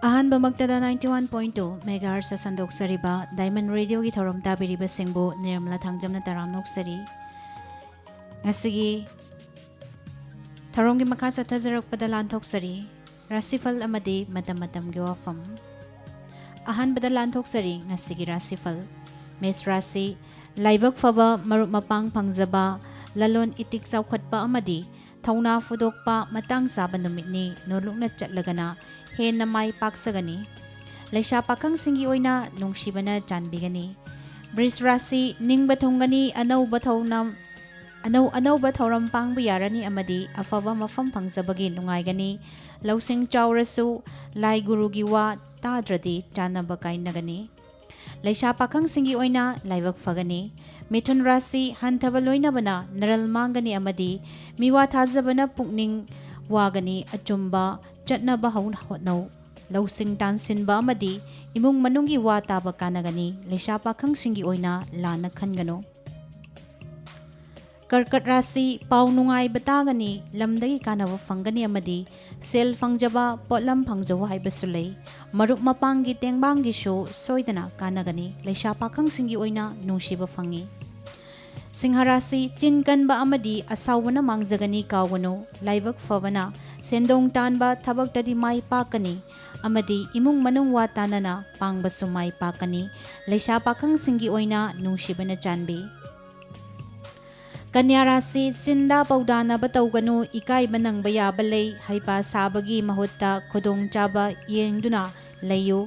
अहानबमक्तदा 91.2 megahertz संदोक्सरिबा diamond radio की थौरम ताबिरिबा सिंगबो Nirmala थांगजमना तराम नोक्सरी ngasi थौरम की मखा सथजरकपदा लांथोक्सरी राशिफल अमदि मतम मतम की वाफम अहानबदा लांथोक्सरी ngasi की राशिफल मेष राशि लाइबक फबा मरुप मपांग फंगजबा ललोन इतिक चौखटपा अमदि थौना फुदोकपा मतंग साबा नुमितनी नोलुकना चटलगना हेन माई पाक्सगनी लेशा पाखंग सिंगी ओइना नुंगशिबना चानबिगनी वृष राशि निंगबा थुंगनी अनौबा थौरम पांगबा यारनी अमदि अफबा मफम फंगजबगी नुंगाइगनी लौसिंग चाउरसु लाई गुरुगी वा ताद्रदि चानबा काइनगनी लेशा पाखंग सिंगी ओइना लाइबक फगनी मिथुन राशि हंथबा लोइनबना नरल मांगनी अमदि मिवा थाजबना पुकनिंग वागनी अचुंबा चटनबा होनौ लौसिंग तानसिनबा अमदि इमुंग मनुंगी वा ताबा कानगनी लेशा पाखंग सिंगी ओइना लाना खनगनो कर्कट राशि पाउ नुंगाई बतागनी लमदगी कानबा फंगनी अमदि सेल फंगजबा पोलम फंगजव हाइबसुलै मरुप मपांगी तेंबांगी शो सोइदना कानगनी लेशा पाखंग सिंगी ओइना नुंशिबा फंगी सिंह राशि चिनकनबा अमदि असावना मांगजगनी कावनो लाइबक फवना सेंदोंग तानबा थबक्तदि माई पाकनी अमदि इमुंग मनुंग वा तानना पांगबसु माई पाकनी लेशा पाखंग सिंगी ओइना नुंशिबना चानबी कन्या राशि चिंदा पौदाना बतौगनु इकाई बनंग याबले हैपा साबगी महुत्ता खुदोंग चाबा येंगदुना लैयो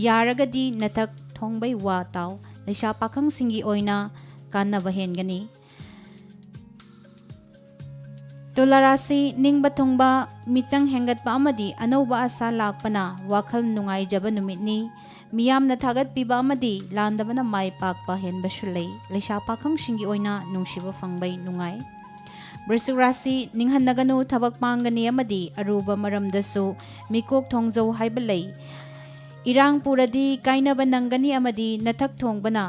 यारगदी नथक थोंगबै वा ताव लेशा पाखंग सिंगी ओइना कानबा हेनगनी तुला राशि निंगबा थुंगबा मिचंग हेंगतपा अमदि अनौबा आशा लाकपना वाखल नुंगाइजबा नुमितनी मियामना थागतपिबा अमदि लांदबना माई पाकपा हेनबसु लै लेशा पाखंग सिंगी ओइना नुंशिबा फंगबै नुंगाइ वृश्चिक राशि निंहनगनु थबक पांगनी अमदि अरुबा मरमदसु मिकोक थोंगजौ हाइबा लै इरांग पुरदि काइनबा नंगनी अमदि नथक थोंगबना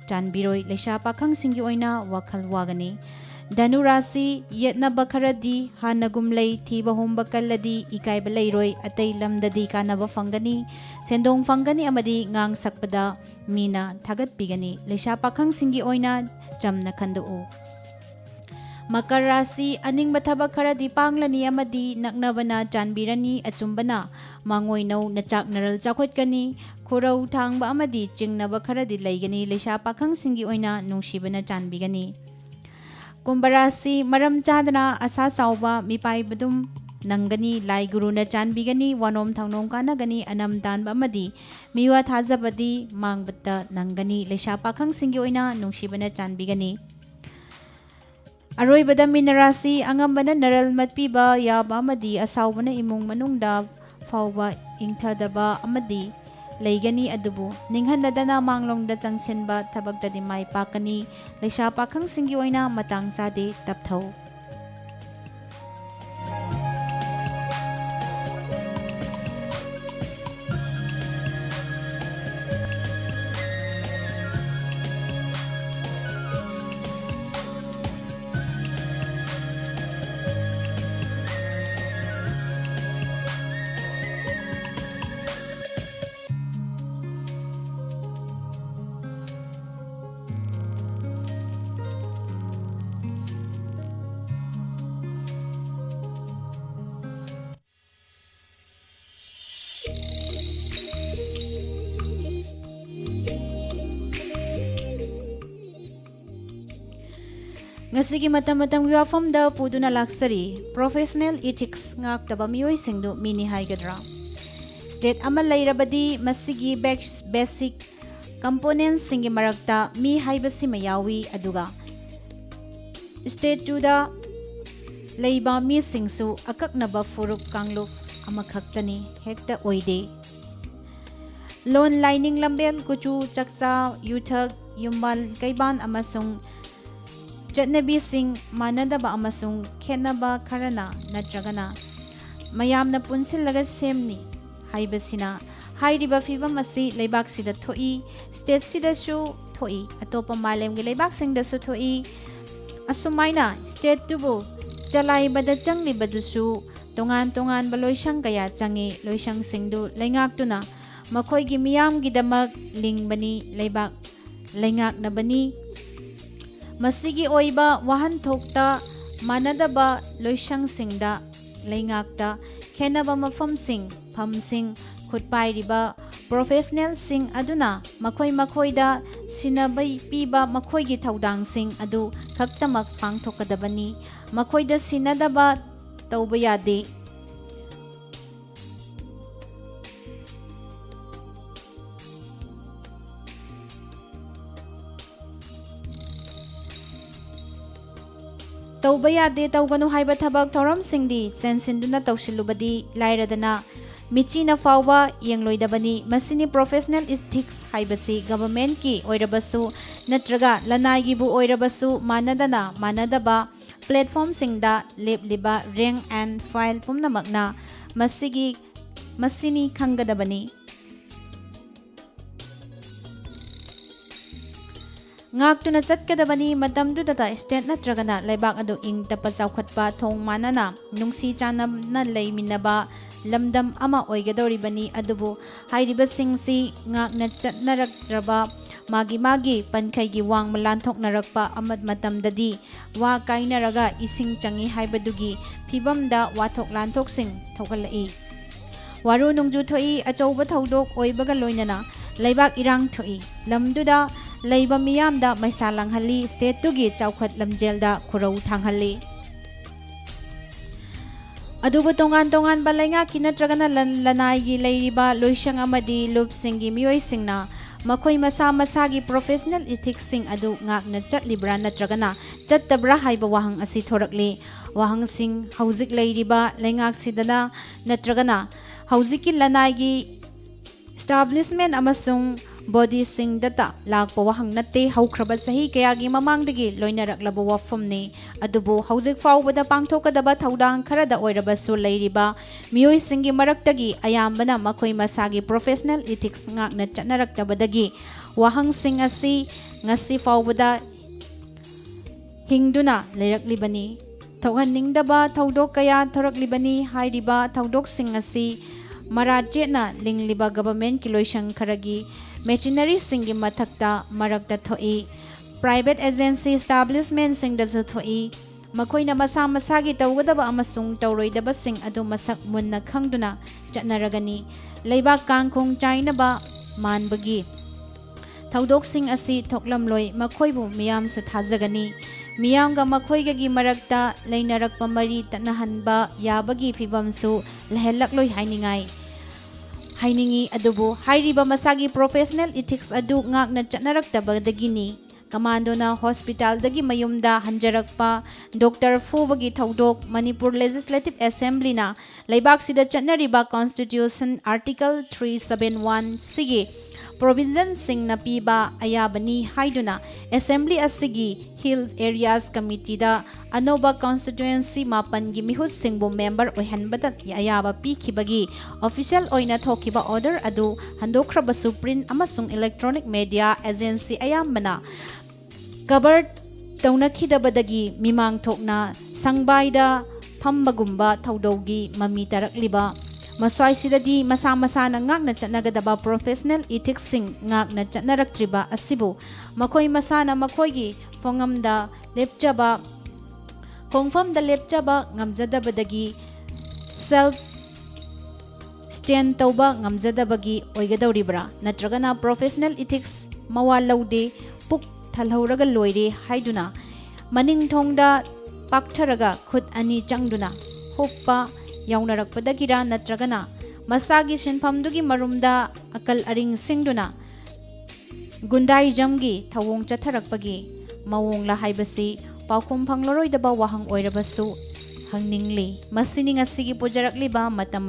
चानबिरोय लेशा पाखंग सिंगी ओइना वाखल वागनी धनु राशि यत्नबा खरदि हानगुमलै थीबा होंबा कल्लदि इकाइबा लैरोय अतै लमददि कानबा फंगनी सेंदोंग फंगनी अमदि ngang sakpada मीना थागतपिगनी लेशा पाखंग सिंगी ओइना चमना खंदोउ मकर राशि अनिंगबा थबक खरदि पांगलनी अमदि नकनबना चानबिरनी अचुंबना मांगोइनौ नचाक नरल चाखोटकनी खुरौ थांगबा अमदि चिंगनबा खरदि लैगनी लेशा पाखंग सिंगी ओइना नुंशिबना चानबिगनी कुंभ राशि मरम चादना आशा चावबा मिपाइबदुम नंगनी लाई गुरुना चानबिगनी वनोम थांगनोम कानगनी अनम तानबा अमदि मिवा थाजबदि मांगबता नंगनी लेशा पाखंग सिंगी ओइना नुंशिबना चानबिगनी अरोइबदा मीन राशि अंगमबना नरल मतपीबा याबा अमदि असावबना इमुंग मनुंगदा फावबा इंथदबा अमदि लेगनी अदुबु निंहनदना मांगलोंगदा चंगसिनबा थबक्तदि माई पाकनी लेशा पाखंग सिंगी ओइना मतंग सादे तपथौ ngasi matam gi wafam da puduna laksari professional ethics ngaktaba mioi singdu mini haigadra state amal lairabadi masigi basic components singi marakta mi haibasi mayawi aduga state to da leiba mi singsu akaknaba furup kanglu amakhaktani hekta oide loan lining lambel kuchu chaksa yuthak yumbal kaiban amasung चटनबी सिंग मानदबा अमसुंग खेनबा खरना नत्रगना मयामना पुनसिलगा सेमनी हाइबसिना हाइरिबा फिबम असि लेबाक सिदा थोई state सिदासु थोई अतोपा मालेम गे लेबाक सिंगदसु थोई असुमाइना state तुबु चलाइबदा चंगलिबदुसु tongan tongan baloisang kaya changi loisang singdu lengak tuna makhoi gi miyam gi damak lingbani leibak lengak nabani masigi oiba wahan thokta manadaba loisang singda lengakta khenaba mafam sing pham sing khutpai riba professional sing aduna makhoi da sinabai piba makhoi gi thaudang sing adu khaktamak pangthokadabani makhoi da sinadaba tauba yade tauba yade tauganu haiba thabak thoram singdi sensinduna tausilubadi lairadana michina fawba yengloidabani masini professional ethics haibasi government ki oirabasu natraga lanai gi bu oirabasu manadaba platform singda lepliba rank and file pumnamakna masini khangadabani ngaktuna chatkadabani matamdudata state natragana laibak adu ing tapa chawkhatpa thong manana nungsi chanamna leiminaba lamdam ama oigadoribani adubu hairiba singsi ngakna chatnaraktraba magi pankhai gi wang malanthok narakpa amad matamdadi wa kainaraga ising changi haibadugi phibamda wathok lanthok sing thokalai waru nungju thoi achouba thodok oibaga loinana laibak irang thoi lamduda leiba miyamda maisa langhalli state tugi chawkhat lamjelda khurau thanghalli adubu tongan balenga kinatragana lanai gi leiriba loisang amadi lupsingi miyoi singna makhoi masa gi professional ethics sing adu ngakna chatlibra natragana chattabra haiba wahang asi thorakli wahang sing hauzik leiriba lengak sidana natragana hauziki lanai gi establishment amasung body sing data lakpa wahang natte haukraba sahi kayagi mamangdagi loinaraklaba wafam ni adubu hauzik fawbada pangthokadaba thaudang kharada oirabasu leiriba miyoi singi maraktagi ayambana makhoi masagi professional ethics ngakna chatnaraktabadagi wahang sing asi ngasi fawbada hingduna leiraklibani thoganingdaba thaudok kaya thoraklibani hairiba thaudok sing asi marajena lingliba government kiloisang kharagi machinery singi mathakta marakta thoi private agency establishment sing da thoi makoina masa gi tawgadaba amasung tawroidaba sing adu masak munna khangduna chatnaragani leibak kangkhong chainaba manbagi thaudok sing asi thoklamloi makoibu miyam su thajagani miyamga makhoi gi marakta leinarakpa mari tanahanba yabagi fibamsu lehelakloi hainingi adubu hairiba masagi professional ethics adu ngakna chatnaraktabadagini kamando na hospital dagi mayumda hanjarakpa doctor fubagi thaudok manipur legislative assembly na laibak sida chatnariba constitution article 371 sigi provision sing na piba ayabani haiduna assembly asigi hills areas committee da anoba constituency mapan gi mihut singbu member oihanbada ayaba pikibagi official oina thokiba order adu handokraba supreme amasung electronic media agency ayambana cover taunakidabadagi mimang thokna sangbaida phambagumba thaudogi mami tarakliba maswai sidadi masa na ngakna chatnagadaba professional ethics sing ngakna chatnaraktriba asibu makhoi masana makhoigi fongamda lepchaba khongfamda lepchaba ngamjadabadagi self stand tauba ngamjadabagi oigadoribra natragana professional ethics mawalaude puk thalhoraga loire haiduna maning thongda paktharaga khut ani changduna hoppa yaunarapadagira natragana masagi sinphamdugi marumda akal aring singduna gundai jamgi thawong chatharakpagi mawong la haibasi paukhum phangloroidaba wahang oirabasu hangningli masini ngasigi pujarakliba matam